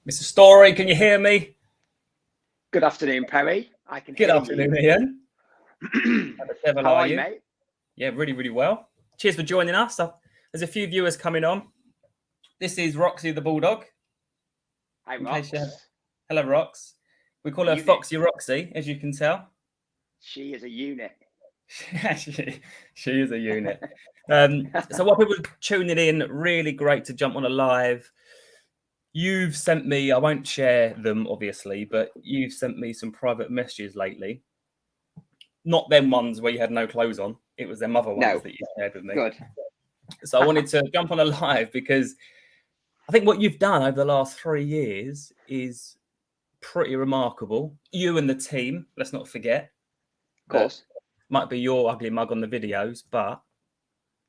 Mr. Storey, can you hear me? Good afternoon, Perry. I can Good hear afternoon, you. Ian. How are you, mate? Yeah, really, really well. Cheers for joining us. There's a few viewers coming on. This is Roxy the Bulldog. Hi, Rox. Hello, Rox. We call her Unit. Foxy Roxy, as you can tell. She is a unit. she is a unit. So while people are tuning in, really great to jump on a live. You've sent me, I won't share them, obviously, but you've sent me some private messages lately. Not them ones where you had no clothes on. It was them other ones that you shared with me. Good. So I wanted to jump on a live because I think what you've done over the last 3 years is pretty remarkable. You and the team, let's not forget. Of course. Might be your ugly mug on the videos, but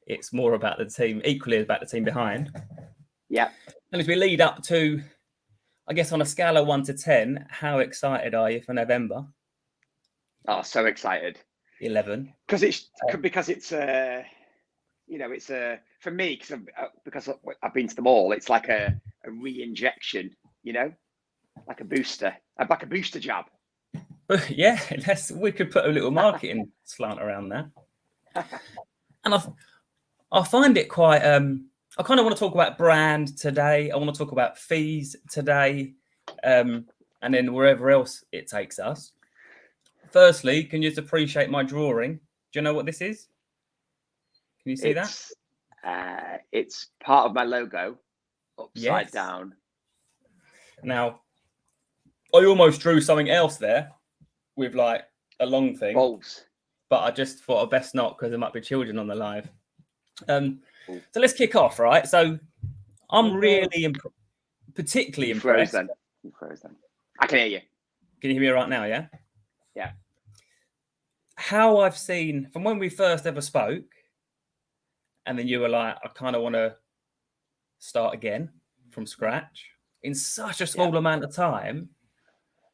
it's more about the team, equally about the team behind. Yeah. And as we lead up to, I guess on a scale of 1 to 10, how excited are you for November? Oh, so excited. 11. Because it's for me because I've been to them all. It's like a re-injection, like a booster, like a booster jab. Yeah, we could put a little marketing slant around that. And I find it quite. I kind of want to talk about brand today. I want to talk about fees today, and then wherever else it takes us. Firstly, can you just appreciate my drawing? Do you know what this is? Can you see that? It's part of my logo, upside down. Now, I almost drew something else there with like a long thing. Balls. But I just thought I'd best not because there might be children on the live. So let's kick off, right? So I'm really particularly impressed. You froze then. I can hear you. Can you hear me right now, yeah? Yeah. How I've seen from when we first ever spoke, and then you were like, I kind of want to start again from scratch in such a small amount of time.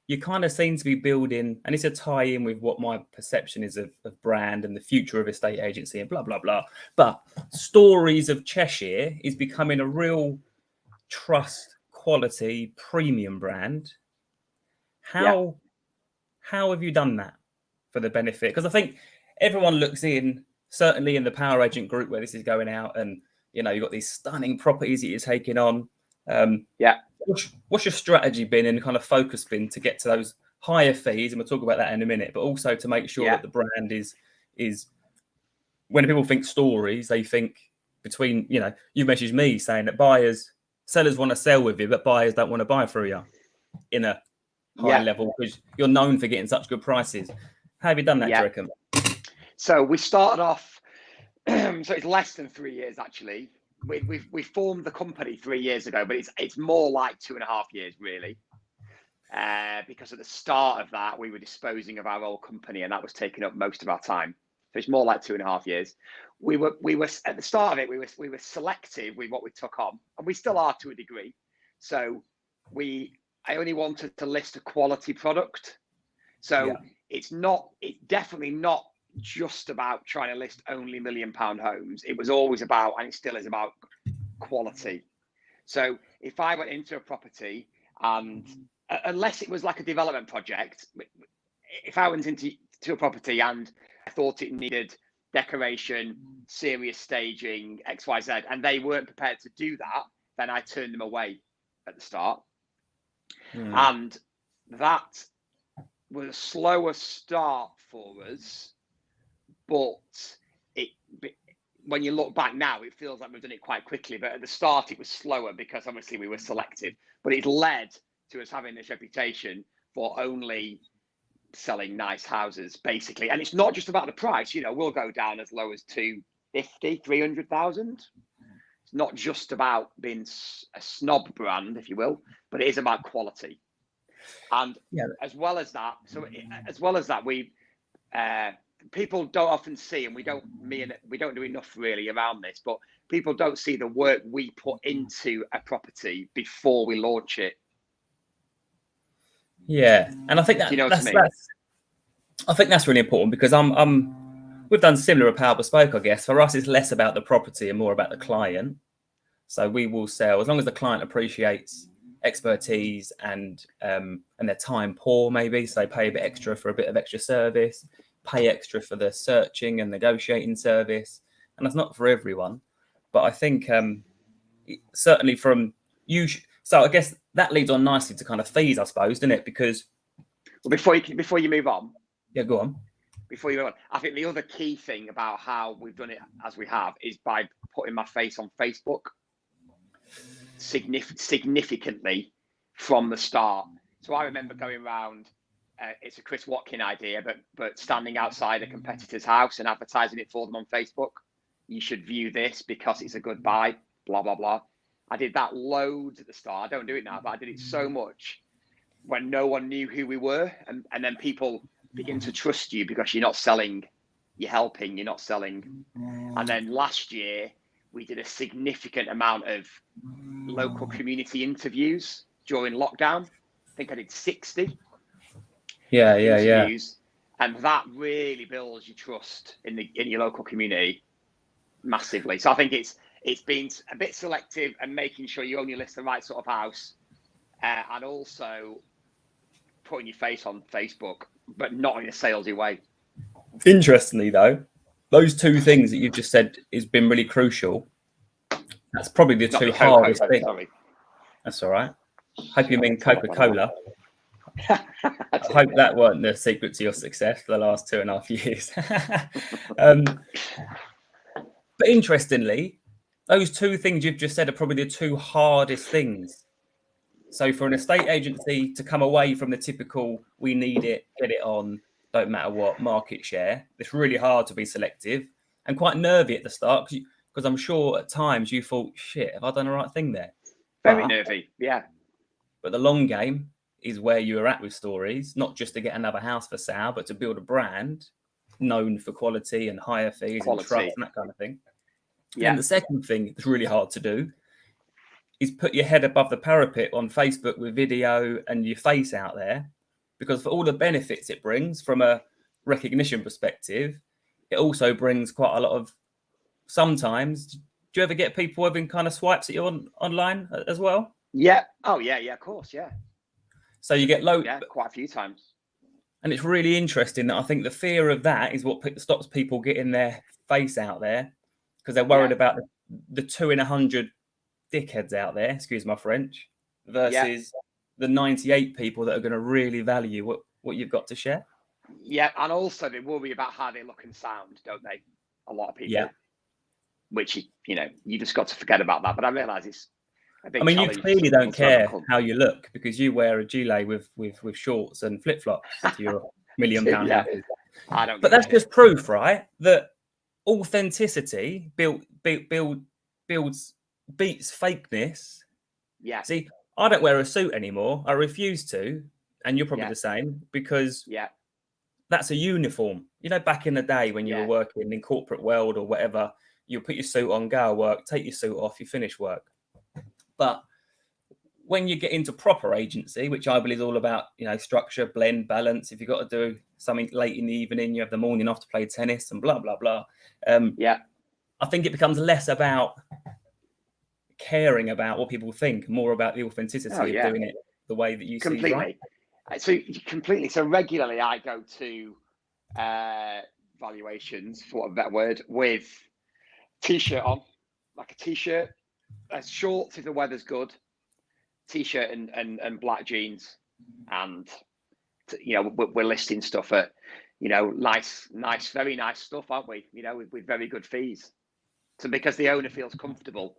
You kind of seem to be building, and it's a tie-in with what my perception is of brand and the future of estate agency and blah, blah, blah. But Storeys of Cheshire is becoming a real trust, quality, premium brand. How have you done that for the benefit? Because I think everyone looks in, certainly in the Power Agent group where this is going out, and, you've got these stunning properties that you're taking on. What's your strategy been and kind of focus been to get to those higher fees? And we'll talk about that in a minute, but also to make sure that the brand is when people think Storeys, they think between, you messaged me saying that sellers want to sell with you, but buyers don't want to buy through you in a high level because you're known for getting such good prices. How have you done that, do you reckon? So we started off, so it's less than 3 years actually. We formed the company 3 years ago, but it's more like 2.5 years really, because at the start of that we were disposing of our old company, and that was taking up most of our time. So it's more like 2.5 years. We were at the start of it. We were selective with what we took on, and we still are to a degree. So I only wanted to list a quality product. So it's definitely not just about trying to list only £1 million homes. It was always about, and it still is about, quality. So if I went into a property, and unless it was like a development project, if I went into a property and I thought it needed decoration, serious staging, XYZ, and they weren't prepared to do that, then I turned them away at the start. And that was a slower start for us. But when you look back now, it feels like we've done it quite quickly. But at the start, it was slower because obviously we were selective. But it led to us having this reputation for only selling nice houses, basically. And it's not just about the price. We'll go down as low as 250, 300,000. It's not just about being a snob brand, if you will, but it is about quality. And as well as that, we people don't often see, and we don't do enough really around this, but people don't see the work we put into a property before we launch it. Yeah, and I think that I think that's really important because we've done similar at Power Bespoke, I guess. For us, it's less about the property and more about the client. So we will sell as long as the client appreciates expertise and their time poor, maybe, so they pay a bit extra for a bit of extra service, pay extra for the searching and negotiating service, and that's not for everyone. But I think certainly from you, so I guess that leads on nicely to kind of fees, I suppose, doesn't it? Because before you move on, go on. Before you move on, I think the other key thing about how we've done it as we have is by putting my face on Facebook significantly from the start. So I remember going around. It's a Chris Watkin idea, but standing outside a competitor's house and advertising it for them on Facebook. You should view this because it's a good buy. Blah blah blah. I did that loads at the start. I don't do it now, but I did it so much when no one knew who we were, and then people begin to trust you because you're not selling, you're helping, you're not selling. And then last year we did a significant amount of local community interviews during lockdown. I think I did 60 interviews, and that really builds your trust in your local community massively. So I think it's been a bit selective and making sure you only list the right sort of house, and also putting your face on Facebook, but not in a salesy way. Interestingly, though, those two things that you've just said has been really crucial. That's probably the two hardest things. Sorry. That's all right. Hope you mean Coca-Cola. I hope that weren't the secret to your success for the last 2.5 years. But interestingly, those two things you've just said are probably the two hardest things. So for an estate agency to come away from the typical, we need it, get it on, don't matter what, market share, it's really hard to be selective and quite nervy at the start because I'm sure at times you thought, shit, have I done the right thing there? Very nervy, yeah. But the long game is where you're at with Storeys, not just to get another house for sale, but to build a brand known for quality and higher fees and trust and that kind of thing. Yeah. And the second thing that's really hard to do is put your head above the parapet on Facebook with video and your face out there, because for all the benefits it brings from a recognition perspective, it also brings quite a lot of, sometimes, do you ever get people having kind of swipes at you online as well? Yeah. Oh, yeah, of course, yeah. So you get loads. Yeah, quite a few times. And it's really interesting that I think the fear of that is what stops people getting their face out there, because they're worried about the 2 in 100 dickheads out there, excuse my French, versus the 98 people that are going to really value what you've got to share. Yeah, and also they worry about how they look and sound, don't they? A lot of people. Yeah. Which, you just got to forget about that. But I realise it's a big challenge. You clearly don't care how you look because you wear a gilet with shorts and flip-flops to your £1 million houses. I don't. But that's just proof, right? That authenticity beats fakeness. Yeah. See, I don't wear a suit anymore. I refuse to, and you're probably the same, because that's a uniform. Back in the day when you were working in corporate world or whatever, you put your suit on, go to work, take your suit off, you finish work. But when you get into proper agency, which I believe is all about, structure, blend, balance, if you've got to do something late in the evening, you have the morning off to play tennis and blah, blah, blah. I think it becomes less about caring about what people think, more about the authenticity of doing it the way that you see right. So regularly I go to valuations, for a better word, with t-shirt on, like a t-shirt, shorts if the weather's good, t-shirt and black jeans, and we're listing stuff at nice, very nice stuff, aren't we? With very good fees. So because the owner feels comfortable,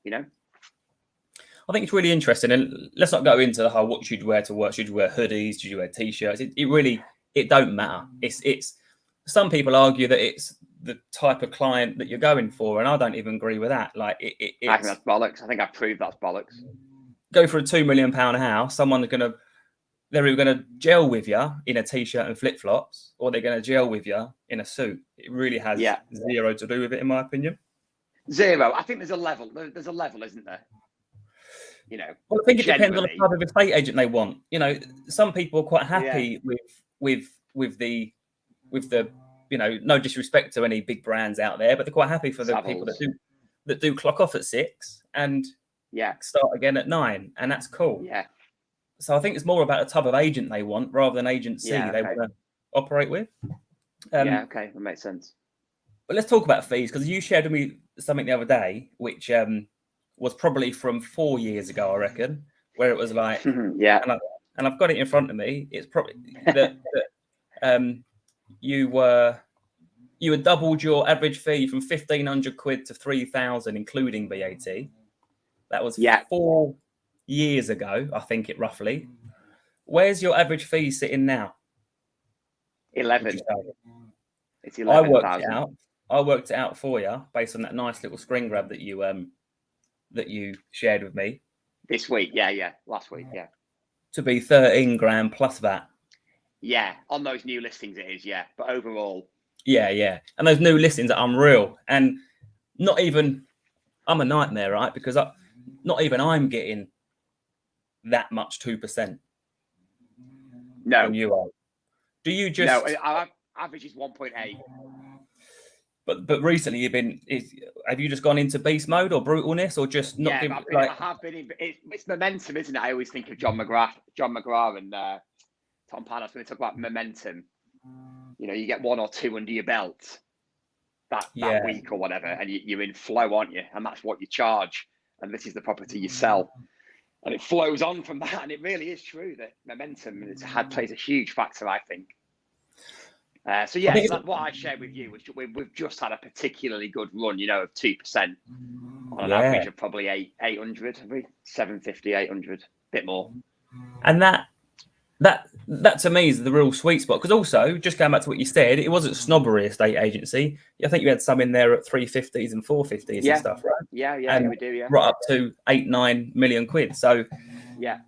I think it's really interesting, and let's not go into the whole what should you wear to work. Should you wear hoodies? Should you wear t-shirts? It don't matter. It's some people argue that it's the type of client that you're going for, and I don't even agree with that. Like I think that's bollocks. I think I've proved that's bollocks. Go for a £2 million house. They're either going to gel with you in a t-shirt and flip-flops, or they're going to gel with you in a suit. It really has zero to do with it, in my opinion. Zero. I think there's a level. There's a level, isn't there? Well, I think it depends on the type of estate agent they want. Some people are quite happy with the no disrespect to any big brands out there, but they're quite happy for the people that do clock off at 6 and start again at 9, and that's cool. Yeah. So I think it's more about the type of agent they want rather than agency Yeah, they okay. want to operate with. Yeah, okay, that makes sense. But let's talk about fees, because you shared with me something the other day, which was probably from 4 years ago, I reckon, where it was like, Yeah. and I've got it in front of me. It's probably that you had doubled your average fee from 1,500 quid to 3,000, including VAT. That was Yeah. 4 years ago, I think it roughly. Where's your average fee sitting now? 11. It's I 11,000. worked it out for you based on that nice little screen grab that you shared with me. This week, yeah, last week, yeah. To be 13 grand plus that. Yeah, on those new listings it is, yeah. But overall, Yeah. And those new listings are unreal. And not even, I'm a nightmare, right? Because not even I'm getting that much 2% no. from you all. Do you just... No, our average is 1.8. But recently have you just gone into beast mode or brutalness, or just not give, I have been in, it's momentum, isn't it? I always think of John McGrath and Tom Panos when they talk about momentum. You know, you get 1 or 2 under your belt that week or whatever, and you're in flow, aren't you? And that's what you charge. And this is the property you sell. And it flows on from that. And it really is true that momentum plays a huge factor, I think. So what I shared with you was we've just had a particularly good run, you know, of 2% on an average of probably 800, 750, 800, a bit more. And that to me is the real sweet spot, because also, just going back to what you said, it wasn't snobbery estate agency. I think you had some in there at 350s and 450s and stuff, right? Yeah, we do, yeah. Right up to 8-9 million quid. So yeah,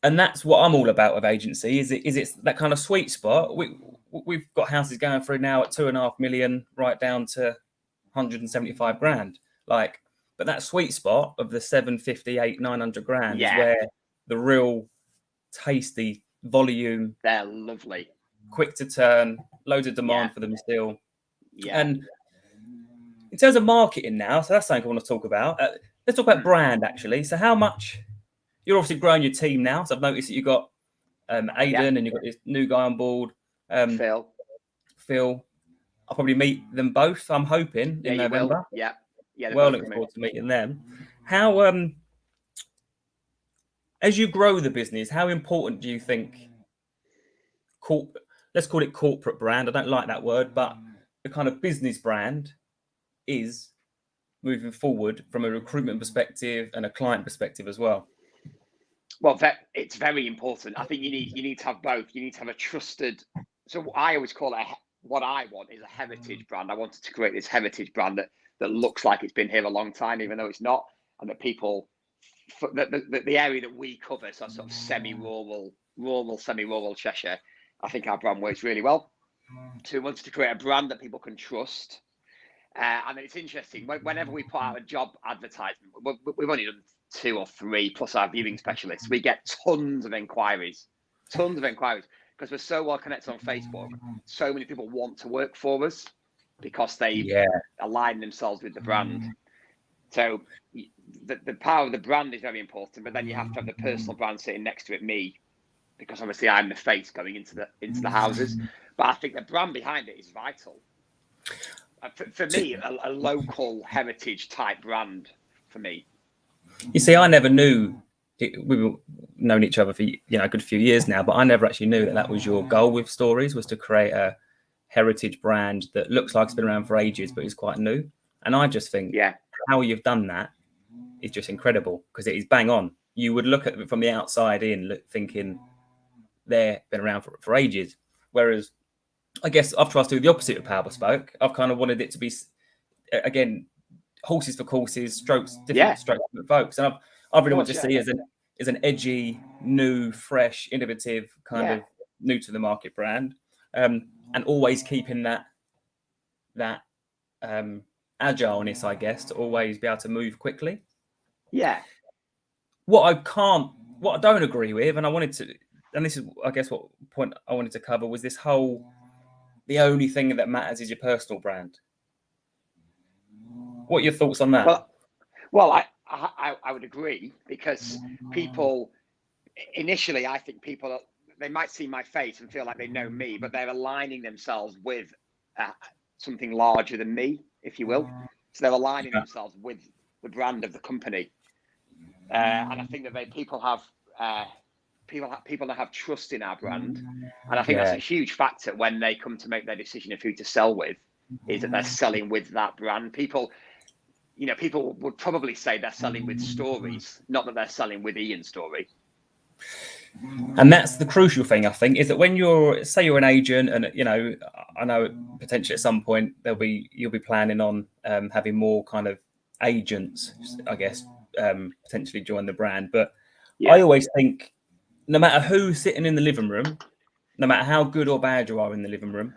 and that's what I'm all about with agency. Is it's that kind of sweet spot. We've got houses going through now at 2.5 million, right down to 175 grand. Like, but that sweet spot of the 750, 900 grand is where the real tasty volume. They're lovely, quick to turn, loads of demand for them still. Yeah. And in terms of marketing now, so that's something I want to talk about. Let's talk about brand, actually. So how much... You're obviously growing your team now. So I've noticed that you've got Aidan and you've got this new guy on board. Phil. I'll probably meet them both, I'm hoping, in November. Yeah. Well, looking forward to meeting them. How, as you grow the business, how important do you think, let's call it corporate brand, I don't like that word, but the kind of business brand is moving forward from a recruitment perspective and a client perspective as well? Well, it's very important. I think you need to have both. You need to have a trusted. So I always call it what I want is a heritage brand. I wanted to create this heritage brand that looks like it's been here a long time, even though it's not, and that people, the area that we cover, so sort of semi-rural, semi-rural Cheshire, I think our brand works really well. So we wanted to create a brand that people can trust. And then it's interesting, whenever we put out a job advertisement, we've only done 2 or 3 plus our viewing specialists, we get tons of inquiries because we're so well connected on Facebook. So many people want to work for us because they align themselves with the brand. So the power of the brand is very important, but then you have to have the personal brand sitting next to it, me, because obviously I'm the face going into the houses. But I think the brand behind it is vital. For me, a local heritage type brand for me. You see, I never knew we've known each other for a good few years now, but I never actually knew that was your goal with Storeys, was to create a heritage brand that looks like it's been around for ages, but is quite new. And I just think how you've done that is just incredible, because it is bang on. You would look at it from the outside in, thinking they've been around for ages. Whereas I guess I've tried to do the opposite of Power Bespoke. I've kind of wanted it to be, again, horses for courses, strokes for folks. And I really want to see as an edgy, new, fresh, innovative, kind of new to the market brand, and always keeping that agileness, I guess, to always be able to move quickly. Yeah. What I don't agree with, and this is, I guess, what point I wanted to cover, was this whole, the only thing that matters is your personal brand. What are your thoughts on that? Well, I would agree, because people, initially, I think people, they might see my face and feel like they know me, but they're aligning themselves with something larger than me, if you will. So they're aligning themselves with the brand of the company. And I think that people now have trust in our brand. And I think that's a huge factor when they come to make their decision of who to sell with, is that they're selling with that brand. People would probably say they're selling with Storeys, not that they're selling with Ian Storey. And that's the crucial thing, I think, is that when say you're an agent, and I know potentially at some point you'll be planning on having more kind of agents, I guess, potentially join the brand. But I always think, no matter who's sitting in the living room, no matter how good or bad you are in the living room,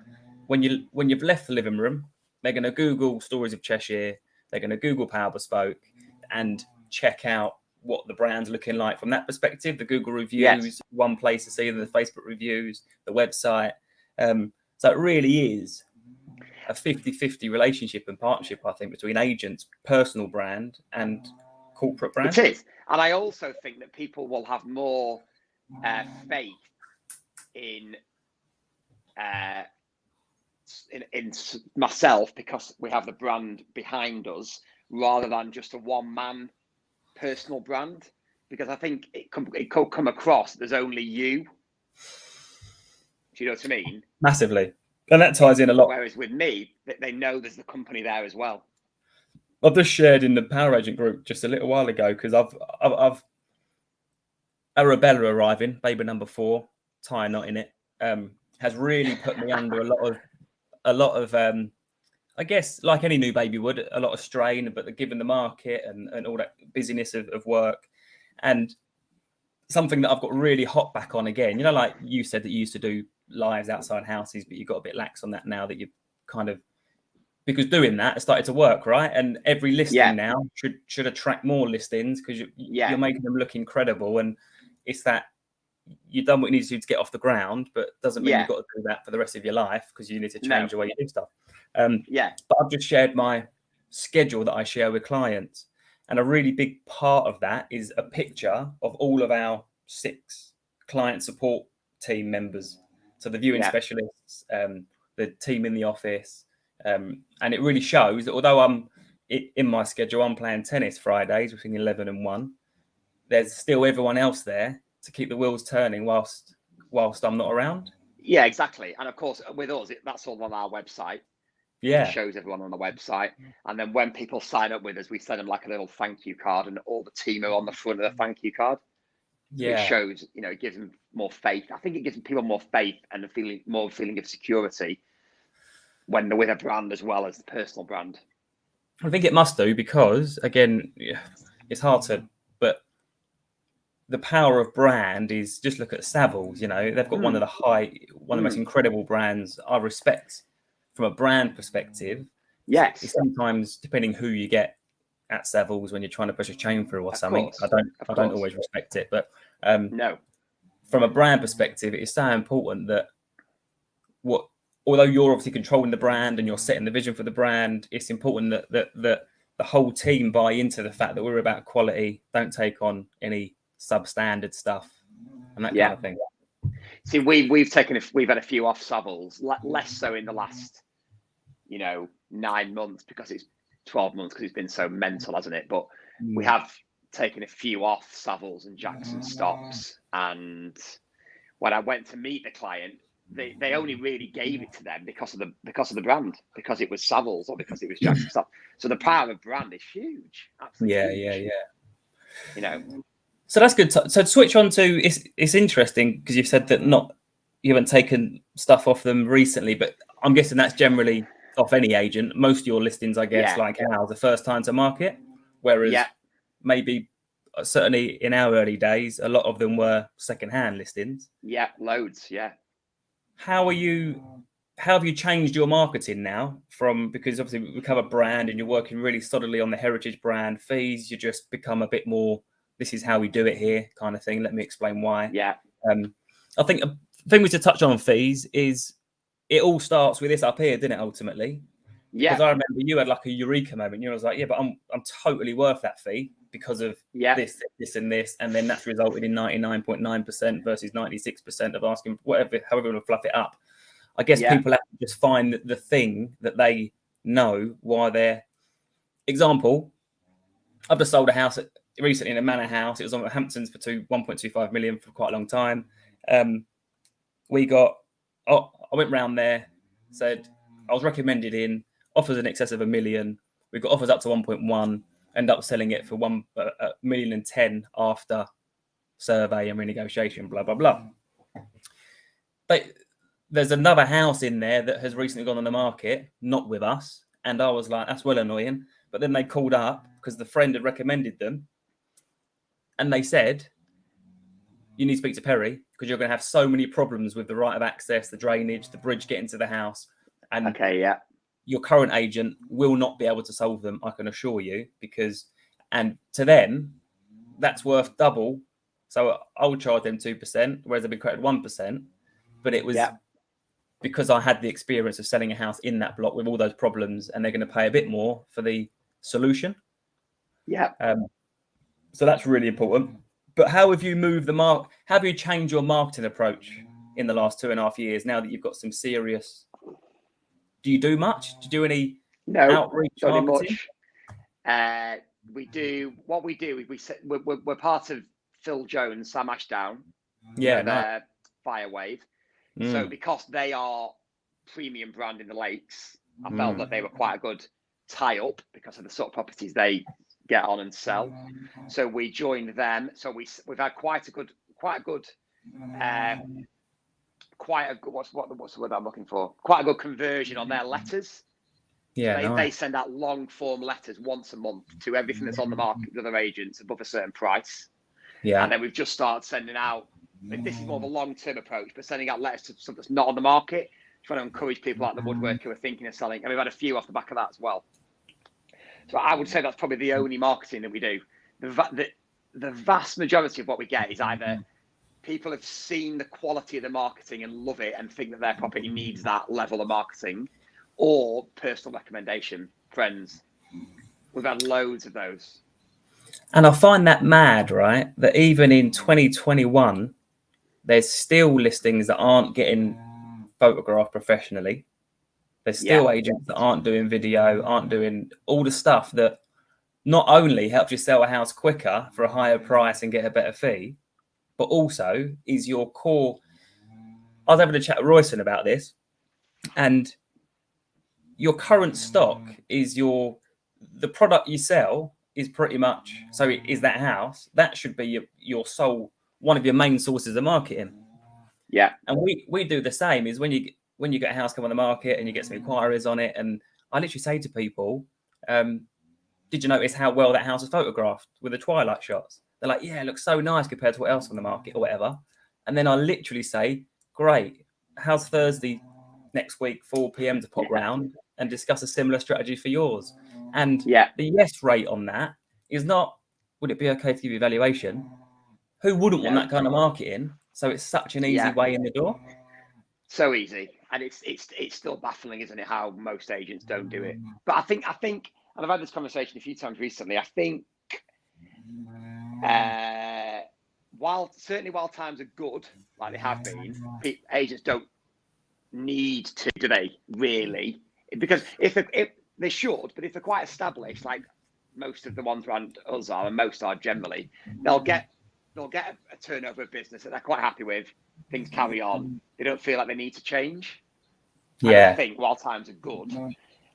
when you've left the living room, they're going to Google Stories of Cheshire, they're going to Google Power Bespoke, and check out what the brand's looking like from that perspective. The Google reviews, one place to see them, the Facebook reviews, the website. So it really is a 50-50 relationship and partnership, I think, between agents, personal brand, and corporate brand. It is. And I also think that people will have more faith in myself, because we have the brand behind us, rather than just a one-man personal brand, because I think it could come across there's only you. Do you know what I mean? Massively. And that ties in a lot. Whereas with me, they know there's the company there as well. I've just shared in the Power Agent group just a little while ago, because I've Arabella arriving, baby number 4, tie knot in it, has really put me under a lot of I guess, like any new baby would, a lot of strain, but given the market and all that busyness of work, and something that I've got really hot back on again. Like you said that you used to do lives outside houses, but you got a bit lax on that now, that you kind of, because doing that has started to work, right? And every listing now should attract more listings, because you're making them look incredible. And it's that you've done what you need to do to get off the ground, but doesn't mean you've got to do that for the rest of your life, because you need to change the way you do stuff. But I've just shared my schedule that I share with clients, and a really big part of that is a picture of all of our 6 client support team members. So the viewing specialists, the team in the office, and it really shows that although I'm in my schedule, I'm playing tennis Fridays between 11 and 1, there's still everyone else there to keep the wheels turning whilst I'm not around. Yeah, exactly. And of course, with us, that's all on our website. Yeah, it shows everyone on the website. And then when people sign up with us, we send them like a little thank you card, and all the team are on the front of the thank you card. It shows, it gives them more faith. I think it gives people more faith and a feeling of security when they're with a brand as well as the personal brand. I think it must do, because again, it's hard to, but the power of brand is, just look at Savills. They've got one of the most incredible brands I respect from a brand perspective. Yes. It's sometimes, depending who you get at Savills when you're trying to push a chain through or something, I don't always respect it. But no, from a brand perspective, it is so important that although you're obviously controlling the brand and you're setting the vision for the brand, it's important that the whole team buy into the fact that we're about quality, don't take on any substandard stuff and that kind of thing. See, we've had a few off Savills, less so in the last 9 months, because it's 12 months, because it's been so mental, hasn't it? But we have taken a few off Savills and Jackson stops, and when I went to meet the client, they only really gave it to them because of the brand, because it was Savills or because it was Jackson stops. So the power of brand is huge. Absolutely huge. So that's good. So to switch on to, it's interesting, because you've said that you haven't taken stuff off them recently, but I'm guessing that's generally off any agent. Most of your listings, I guess, like ours, are first time to market, whereas maybe certainly in our early days, a lot of them were second-hand listings. Yeah, loads. Yeah. How have you changed your marketing now because obviously we cover brand and you're working really solidly on the heritage brand fees, you just become a bit more, this is how we do it here kind of thing. Let me explain why. Yeah. I think a thing we should touch on fees is it all starts with this up here, didn't it, ultimately? Yeah. Because I remember you had like a eureka moment. You was like, yeah, but I'm totally worth that fee. because of this and this, and then that's resulted in 99.9% versus 96% of asking whatever, however you want to fluff it up. I guess people have to just find the thing that they know why they're. Example, I've just sold a house recently in a manor house. It was on Hamptons for 1.25 million for quite a long time. I went round there, said I was recommended in, offers in excess of $1 million. We got offers up to 1.1, end up selling it for 1.10 million after survey and renegotiation, blah, blah, blah. But there's another house in there that has recently gone on the market, not with us. And I was like, that's well annoying. But then they called up because the friend had recommended them. And they said, you need to speak to Perry because you're going to have so many problems with the right of access, the drainage, the bridge getting to the house. And your current agent will not be able to solve them, I can assure you, and to them, that's worth double. So I would charge them 2%, whereas they've been credited 1%. But it was because I had the experience of selling a house in that block with all those problems, and they're going to pay a bit more for the solution. So that's really important. But how have you moved how have you changed your marketing approach in the last 2.5 years now that you've got some serious? Do you do much? Do you do any outreach marketing? We do. What we do is we're part of Phil Jones, Sam Ashdown. Firewave. So because they are premium brand in the Lakes, I felt that they were quite a good tie-up because of the sort of properties they get on and sell. So we joined them. So we've had quite a good what's the word I'm looking for? Quite a good conversion on their letters. They send out long form letters once a month to everything that's on the market with other agents above a certain price. And then we've just started sending out. This is more of a long-term approach, but sending out letters to something that's not on the market, trying to encourage people like the woodwork who are thinking of selling. And we've had a few off the back of that as well. So I would say that's probably the only marketing that we do. The vast majority of what we get is either people have seen the quality of the marketing and love it and think that their property needs that level of marketing, or personal recommendation, friends. We've had loads of those. And I find that mad, right? That even in 2021, there's still listings that aren't getting photographed professionally. There's still agents that aren't doing video, aren't doing all the stuff that not only helps you sell a house quicker for a higher price and get a better fee, but also is your core. I was having a chat with Royson about this, and your current stock is the product you sell is pretty much, so it is that house. That should be your sole, one of your main sources of marketing. And we do the same. Is when you get a house come on the market and you get some inquiries on it, and I literally say to people, did you notice how well that house is photographed with the twilight shots? They're like, yeah, it looks so nice compared to what else on the market or whatever. And then I literally say, great, how's Thursday next week, 4 p.m. to pop round and discuss a similar strategy for yours? And the yes rate on that is not, would it be okay to give you evaluation? Who wouldn't want that kind of marketing? So it's such an easy way in the door. So easy. And it's still baffling, isn't it, how most agents don't do it. But I think, and I've had this conversation a few times recently, I think while times are good, like they have been, agents don't need to, do they, really? Because if they should, but if they're quite established, like most of the ones around us are, and most are generally, they'll get a turnover of business that they're quite happy with. Things carry on. They don't feel like they need to change. I think while times are good,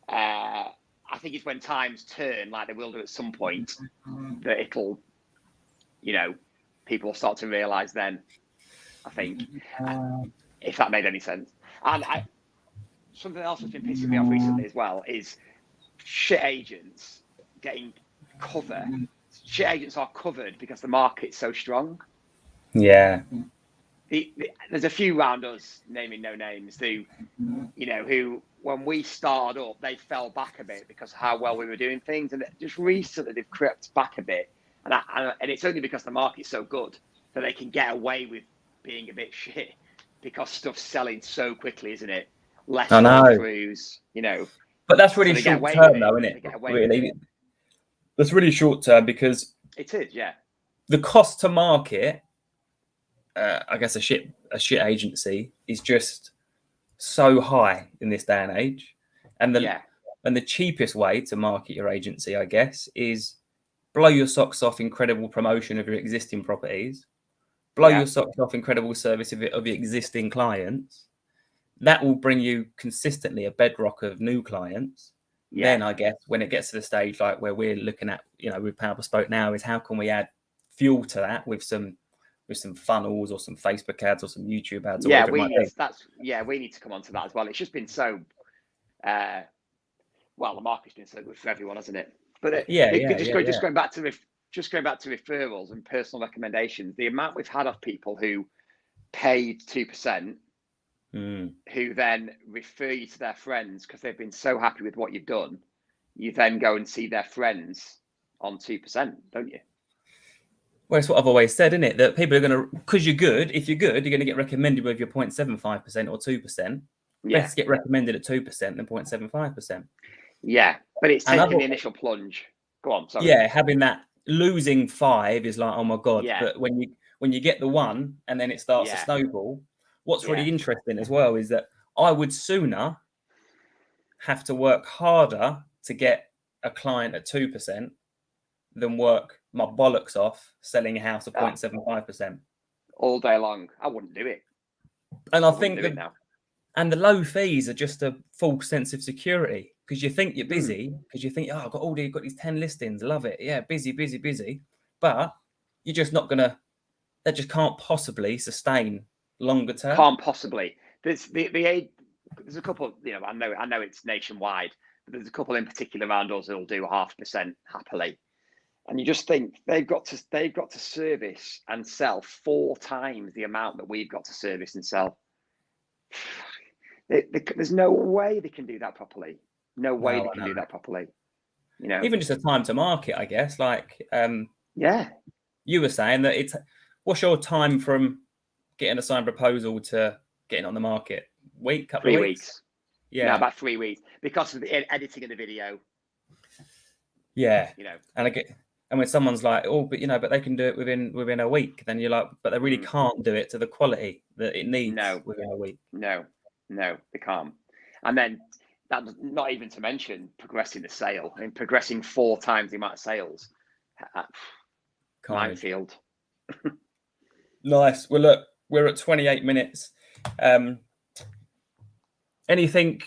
I think it's when times turn, like they will do at some point, that it'll, people will start to realise then, I think, if that made any sense. And something else that's been pissing me off recently as well is shit agents getting cover. Shit agents are covered because the market's so strong. There's a few round us, naming no names, who when we started up, they fell back a bit because of how well we were doing things, and just recently they've crept back a bit, and it's only because the market's so good that they can get away with being a bit shit because stuff's selling so quickly, isn't it? Less throughs, But that's really short term, though, isn't it? Really, that's really short term because It is, yeah. The cost to market, I guess a shit agency is just so high in this day and age, and the cheapest way to market your agency, I guess, is blow your socks off incredible promotion of your existing properties, blow your socks off incredible service of your existing clients. That will bring you consistently a bedrock of new clients. Yeah. Then I guess when it gets to the stage like where we're looking at, with Power Bespoke now, is how can we add fuel to that with some funnels or some Facebook ads or some YouTube ads. Or we need to come on to that as well. It's just been so, the market's been so good for everyone, hasn't it? But just going back to referrals and personal recommendations, the amount we've had of people who paid 2%, who then refer you to their friends because they've been so happy with what you've done, you then go and see their friends on 2%, don't you? Well, it's what I've always said, isn't it? That people are going to, because you're good, if you're good, you're going to get recommended with your 0.75% or 2%. Yeah. Best get recommended at 2% than 0.75%. Yeah, but it's taking the initial plunge. Go on, sorry. Yeah, having that losing 5 is like, oh my God. Yeah. But when you get the 1 and then it starts to snowball, what's really interesting as well is that I would sooner have to work harder to get a client at 2% than work my bollocks off selling a house at 0.75%. All day long. I wouldn't do it. And I think and the low fees are just a false sense of security because you think you're busy because you think, I've got these 10 listings. Love it. Yeah, busy. But you're just not going to, that just can't possibly sustain longer term. Can't possibly. There's a couple, I know it's nationwide, but there's a couple in particular around us that'll do 0.5% happily. And you just think they've got to service and sell 4 times the amount that we've got to service and sell. There's no way they can do that properly. No way they can do that properly. Even just a time to market, I guess. Like, you were saying that what's your time from getting a signed proposal to getting on the market? Couple of weeks? Yeah, about 3 weeks because of the editing of the video. Yeah, and when someone's like, but they can do it within a week, then you're like, but they really can't do it to the quality that it needs within a week. No, they can't. And then that, not even to mention progressing the sale and progressing 4 times the amount of sales. Minefield. Nice. Well, look, we're at 28 minutes. Anything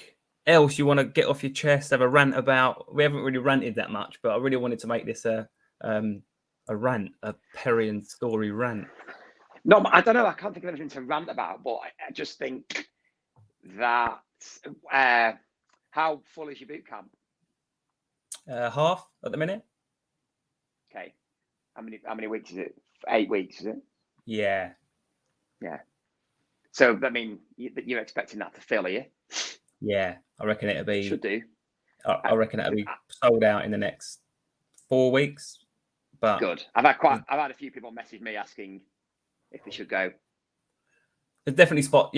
else you want to get off your chest, have a rant about? We haven't really ranted that much, but I really wanted to make this a rant, a Perry and Storey rant. No, I don't know. I can't think of anything to rant about, but I just think that how full is your boot camp? Half at the minute. Okay. How many weeks is it? 8 weeks, is it? Yeah. So I mean, you're expecting that to fill, are you? Yeah, I reckon it'll be. Should do. I reckon it'll be sold out in the next 4 weeks. But good. I've had a few people message me asking if they should go. There's definitely spot.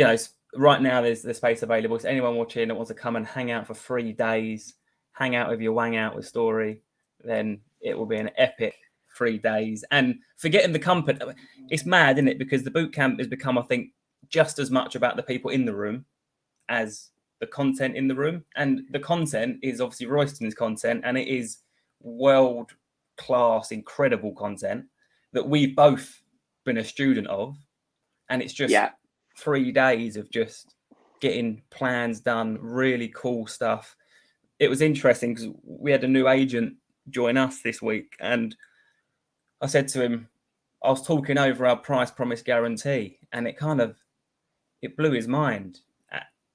Right now there's space available. So anyone watching that wants to come and hang out for 3 days, hang out with your wang out with Storey, then it will be an epic 3 days. And forgetting the company, it's mad, isn't it? Because the boot camp has become, I think, just as much about the people in the room as the content in the room. And the content is obviously Royston's content, and it is world-class, incredible content that we've both been a student of. And it's just 3 days of just getting plans done, really cool stuff. It was interesting because we had a new agent join us this week, and I said to him, I was talking over our price promise guarantee, and it blew his mind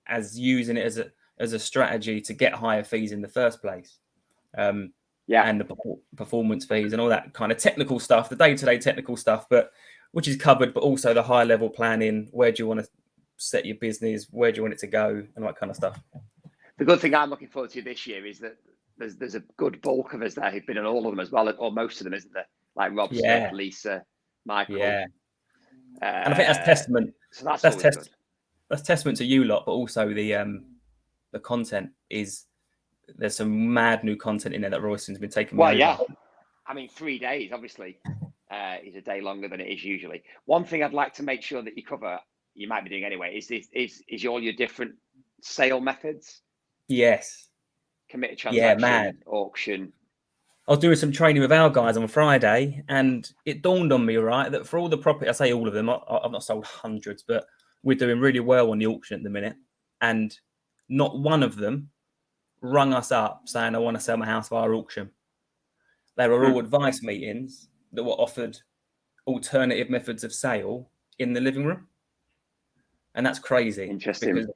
as using it as a strategy to get higher fees in the first place. And the performance fees and all that kind of technical stuff, the day-to-day technical stuff, but which is covered, but also the high level planning. Where do you want to set your business? Where do you want it to go? And all that kind of stuff. The good thing I'm looking forward to this year is that there's a good bulk of us there who've been on all of them as well, or most of them, isn't there? Like Rob, Smith, Lisa, Michael. Yeah. And I think that's testament. So that's testament to you lot, but also the content is. There's some mad new content in there that Royston's been taking. Well, yeah. I mean, 3 days obviously is a day longer than it is usually. One thing I'd like to make sure that you cover, you might be doing anyway, is all your different sale methods. Yes. Committed Yeah, transaction, mad. auction. I was doing some training with our guys on Friday, and it dawned on me, right, that for all the property, I say all of them, I've not sold hundreds, but we're doing really well on the auction at the minute. And not one of them rung us up saying, I want to sell my house via auction. They were all advice meetings that were offered alternative methods of sale in the living room. And that's crazy. Interesting. Because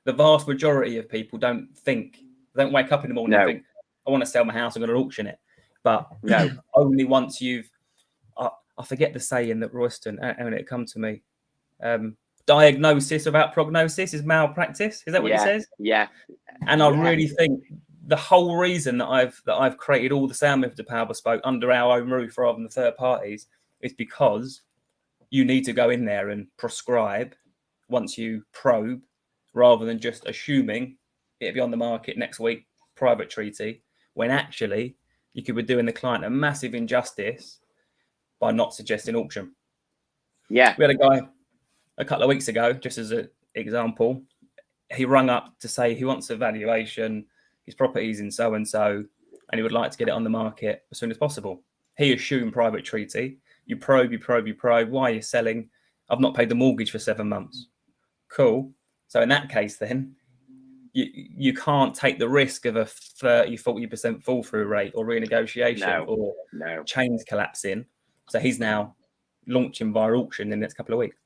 the vast majority of people don't wake up in the morning and think, I want to sell my house, I'm going to auction it. But no, only once you've, I forget the saying that Royston, and it come to me, diagnosis without prognosis is malpractice. Is that what he says? Yeah. And I really think the whole reason that I've created all the sound methods of Power Bespoke under our own roof rather than third parties is because you need to go in there and prescribe once you probe, rather than just assuming it'll be on the market next week, private treaty, when actually you could be doing the client a massive injustice by not suggesting auction. Yeah. We had a guy a couple of weeks ago, just as an example, he rung up to say he wants a valuation, his property's in so-and-so, and he would like to get it on the market as soon as possible. He assumed private treaty. You probe. Why are you selling? I've not paid the mortgage for 7 months. Cool. So in that case, then, you can't take the risk of a 30-40% fall through rate or renegotiation or chains collapsing. So he's now launching via auction in the next couple of weeks.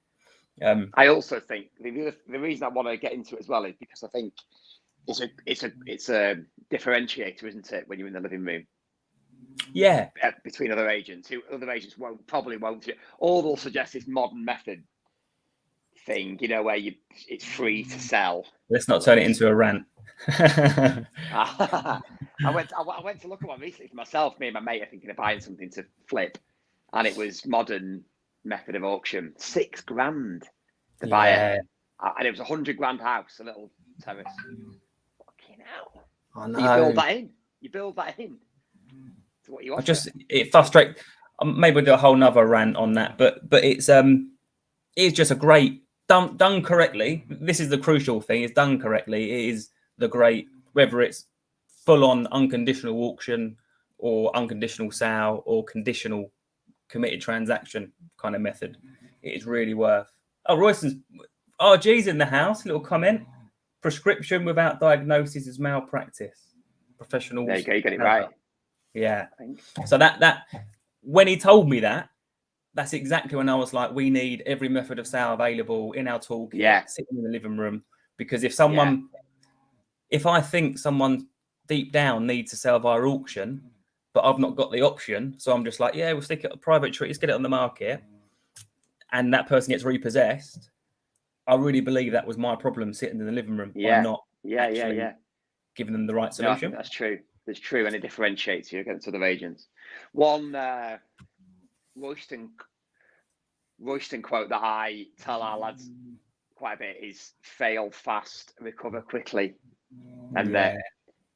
I also think the reason I want to get into it as well is because I think it's a differentiator, isn't it, when you're in the living room? Yeah. Between other agents, other agents probably won't. All they'll suggest is modern method thing, where it's free to sell. Let's not turn it into a rant. I went to look at one recently for myself. Me and my mate are thinking of buying something to flip, and it was modern method of auction, $6,000 to buy it, and it was $100,000 house, a little terrace. Fucking hell! I know. So you build that in. To what you offer. It frustrates. Maybe we'll do a whole nother rant on that, but it's just a great done correctly. This is the crucial thing. It's done correctly. It is the great, whether it's full on unconditional auction or unconditional sale or conditional committed transaction kind of method. It is really worth. Oh, Royston's RG's in the house. Little comment. Prescription without diagnosis is malpractice. Professionals. There you go. You get it right. Yeah. So that when he told me that, that's exactly when I was like, we need every method of sale available in our toolkit, sitting in the living room. Because if I think someone deep down needs to sell via auction, but I've not got the option, so I'm just like, we'll stick it a private treaty, let's get it on the market, and that person gets repossessed. I really believe that was my problem sitting in the living room by not giving them the right solution. No, that's true. That's true, and it differentiates you against other agents. One Royston quote that I tell our lads quite a bit is fail fast, recover quickly. And that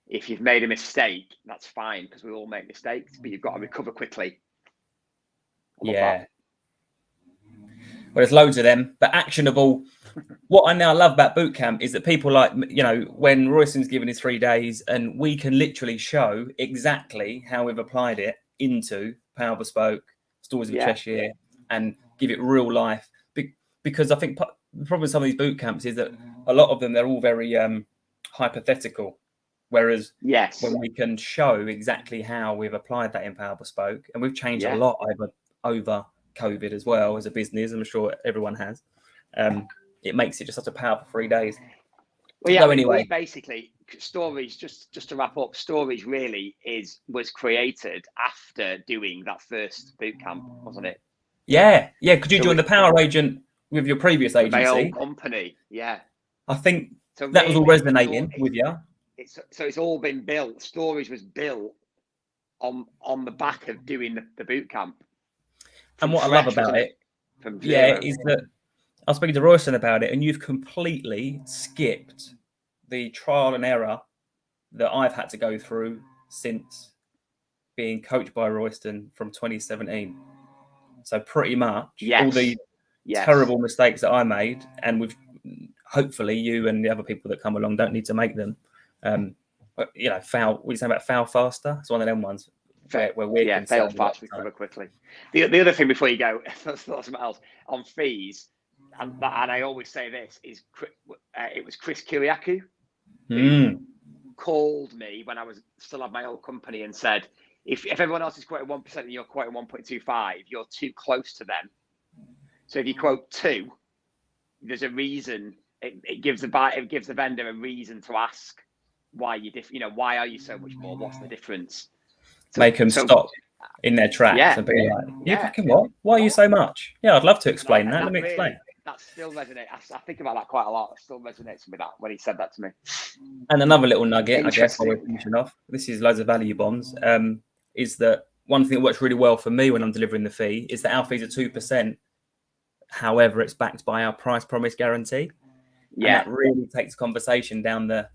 if you've made a mistake, that's fine, because we all make mistakes, but you've got to recover quickly. Well, there's loads of them, but actionable. What I now love about bootcamp is that people like, when Royston's given his 3 days, and we can literally show exactly how we've applied it into Power Bespoke, Storeys of Cheshire, and give it real life. Because I think the problem with some of these boot camps is that a lot of them, they're all very hypothetical. Whereas when we can show exactly how we've applied that in Power Bespoke, and we've changed a lot over COVID as well as a business, I'm sure everyone has, it makes it just such a powerful 3 days. Well, anyway, basically, Stories, just to wrap up, Stories really was created after doing that first boot camp, wasn't it? Yeah. Could you join the Power Agent with your previous agency? My old company, I think that was all resonating with you. It's all been built. Stories was built on the back of doing the boot camp. And what I love about it, is that I was speaking to Royston about it, and you've completely skipped the trial and error that I've had to go through since being coached by Royston from 2017. So pretty much Yes. all the terrible mistakes that I made, and with hopefully you and the other people that come along don't need to make them. You know, foul. What are you saying about foul faster? It's one of them ones where we're fail fast, recover quickly. The other thing before you go, something else on fees, and I always say this is it was Chris Kiriakou who called me when I was still had my old company and said, if everyone else is quoting 1% and you're quoting 1.25, you're too close to them. So if you quote 2, there's a reason. It gives the vendor a reason to ask why why are you so much more? What's the difference? Make them stop in their tracks and be like, "You fucking what? Why are you so much?" Yeah, I'd love to explain that. Let me explain. That still resonates. I think about that quite a lot. It still resonates with that when he said that to me. And another little nugget, I guess, while we're finishing off, this is loads of value bombs. Is that one thing that works really well for me when I'm delivering the fee is that our fees are 2%. However, it's backed by our price promise guarantee. Yeah, and that really takes conversation down the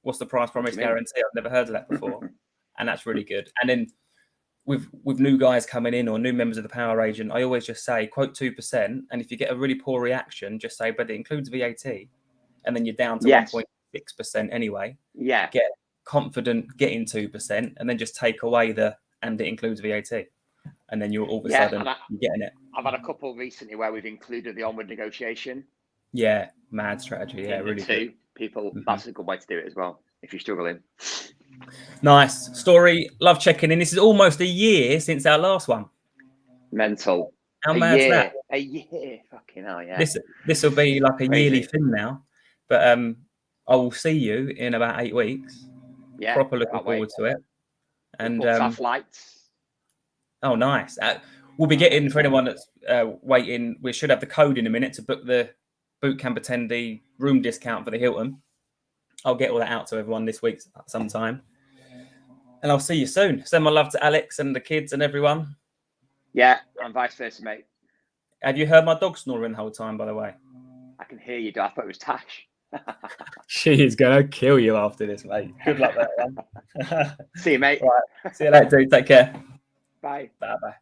what's the price promise guarantee? I've never heard of that before, and that's really good. And then with new guys coming in or new members of the Power Agent, I always just say quote 2%, and if you get a really poor reaction, just say but it includes VAT, and then you're down to 1.6% anyway. Yeah, get confident getting 2%, and then just take away and it includes VAT, and then you're all of a sudden you're getting it. I've had a couple recently where we've included the onward negotiation. Yeah, mad strategy. Yeah, really good. People, that's a good way to do it as well if you're struggling. Nice. Story, love checking in. This is almost a year since our last one. Mental. How mad's that? A year. Fucking hell, yeah. This will be like a yearly thing now. But I will see you in about 8 weeks. Yeah. Proper looking forward to it. And our flights. Oh, nice. We'll be getting, for anyone that's waiting, we should have the code in a minute to book the bootcamp attendee room discount for the Hilton. I'll get all that out to everyone this week sometime. And I'll see you soon. Send my love to Alex and the kids and everyone. Yeah, and vice versa, mate. Have you heard my dog snoring the whole time, by the way? I can hear you, I thought it was Tash. She is going to kill you after this, mate. Good luck with that one. See you, mate. Right. See you later, dude. Take care. Bye. Bye-bye.